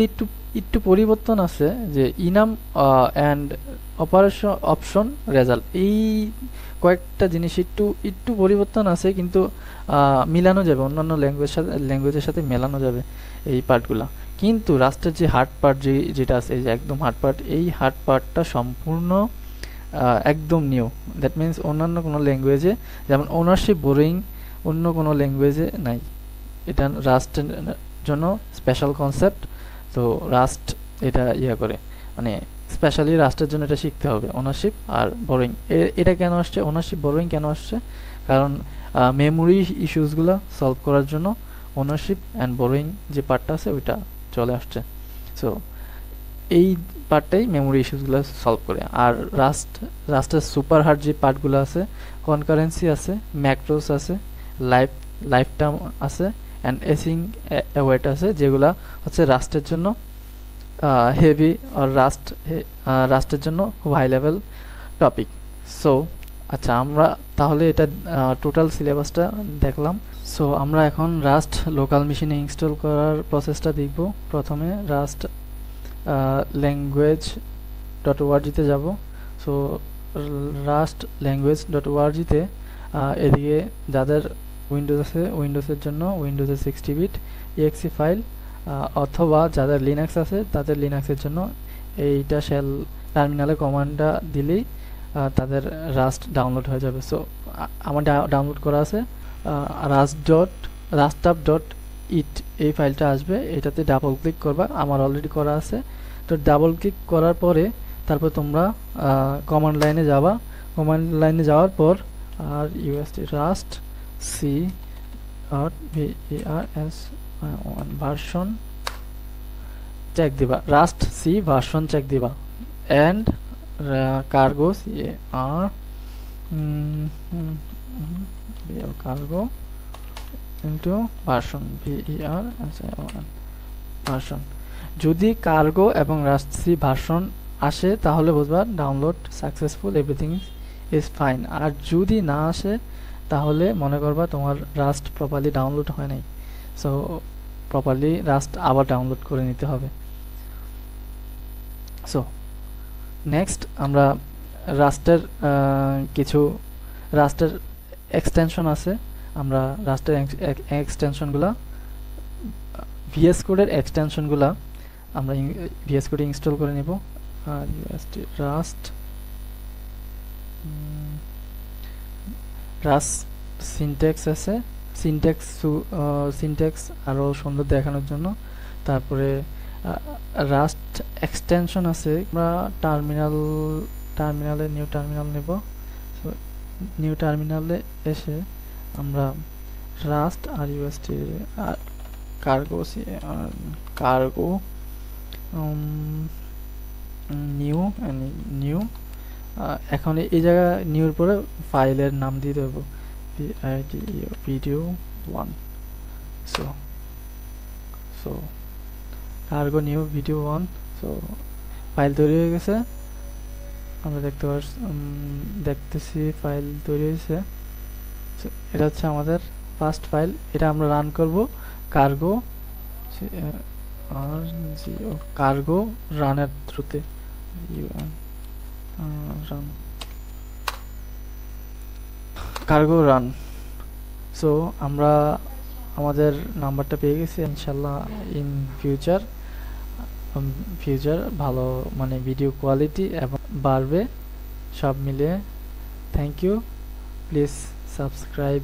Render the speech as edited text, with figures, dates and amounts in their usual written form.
একটু একটু পরিবর্তন আছে যে ইনাম অ্যান্ড অপারেশন অপশন রেজাল্ট, এই কয়েকটা জিনিস একটু একটু পরিবর্তন আছে, কিন্তু মিলানো যাবে, অন্যান্য ল্যাঙ্গুয়েজের সাথে মেলানো যাবে এই পার্টগুলো। কিন্তু রাস্টের যে হার্ড পার্ট যেটা আছে, এই যে একদম হার্ড পার্ট, এই হার্ড পার্টটা সম্পূর্ণ একদম নিউ। দ্যাট মিন্স অন্যান্য কোনো ল্যাঙ্গুয়েজে যেমন ওনারশিপ বোরোয়িং অন্য কোনো ল্যাঙ্গুয়েজে নাই। এটা রাস্টের জন্য স্পেশাল কনসেপ্ট। তো রাস্ট এটা করে, মানে স্পেশালি রাস্টের জন্য এটা শিখতে হবে, ওনারশিপ আর বোরোয়িং। এটা কেন আসছে, ওনারশিপ বোরোয়িং কেন আসছে? কারণ মেমোরি ইস্যুসগুলো সলভ করার জন্য ওনারশিপ অ্যান্ড বোরোয়িং যে পার্টটা আছে ওইটা চলে আসছে। সো এই পার্টটাই মেমোরি ইস্যুসগুলো সলভ করে। আর রাস্টের সুপার হার্ড যে পার্টগুলো আছে, কনকারেন্সি আছে, ম্যাক্রোস আছে, লাইফ লাইফ টার্ম আছে, অ্যান্ড এসিং অ্যাওয়েট আছে, যেগুলা হচ্ছে রাস্টের জন্য হেভি, আর রাস্টের জন্য খুব হাই লেভেল টপিক। সো আচ্ছা, আমরা তাহলে এটা টোটাল সিলেবাসটা দেখলাম। সো আমরা এখন রাস্ট লোকাল মেশিনে ইনস্টল করার প্রসেসটা দেখব। প্রথমে রাস্ট ল্যাঙ্গুয়েজ ডট ওআরজিতে যাব। সো রাস্ট ল্যাঙ্গুয়েজ ডট ওআরজিতে এদিকে যাদের উইন্ডোজ আছে, উইন্ডোজের জন্য উইন্ডোজের 60 বিট exe ফাইল, অথবা যাদের লিনাক্স আছে তাদের লিনাক্সের জন্য এইটা শেল টার্মিনালে কমান্ডটা দিলেই তাদের রাস্ট ডাউনলোড হয়ে যাবে। সো আমার ডাউনলোড করা আছে রাস্টাপ ডট ইট, এই ফাইলটা আসবে, এটাতে ডাবল ক্লিক করবা, আমার অলরেডি করা আছে। তো ডাবল ক্লিক করার পরে তারপর তোমরা কমান্ড লাইনে যাবা। কমান্ড লাইনে যাওয়ার পর আর ইউএসটি rust c dot VERS version check দিবা, রাস্ট সি ভার্সন চেক দিবা, and cargo cargo into version VERS version. যদি কার্গো এবং রাস্ট সি ভার্সন আসে তাহলে বুঝবা download successful, everything is fine. আর যদি না আসে তাহলে মনে করবা তোমার রাস্ট প্রপারলি ডাউনলোড হয় নাই। সো প্রপারলি রাস্ট আবার ডাউনলোড করে নিতে হবে। সো নেক্সট আমরা রাস্টের কিছু রাস্টের এক্সটেনশন আছে, আমরা রাস্টের এক্সটেনশনগুলো ভিএস কোডের এক্সটেনশনগুলো আমরা ভিএস কোডে ইনস্টল করে নেব। আর রাস্ট সিনট্যাক্স আছে, সিনট্যাক্স আরও সুন্দর দেখানোর জন্য। তারপরে রাস্ট এক্সটেনশন আছে, আমরা টার্মিনালে নিউ টার্মিনাল নেব। সো নিউ টার্মিনালে এসে আমরা রাস্ট আর ইউএসটি কার্গো নিউ এখন এই জায়গা নিউর পরে ফাইলের নাম দিয়ে দেবো video1। So cargo new video1। So file তৈরি হয়ে গেছে, আমরা দেখতেছি ফাইল তৈরি হয়েছে। এটা হচ্ছে আমাদের ফার্স্ট ফাইল, এটা আমরা রান করব কার্গো কার্গো রানের থ্রুতে, কার্গো রান। সো আমরা আমাদের নাম্বারটা পেয়ে গেছি। ইনশাল্লাহ ইন ফিউচার ভালো, মানে ভিডিও কোয়ালিটি এবং বাড়বে সব মিলিয়ে। Thank you, please subscribe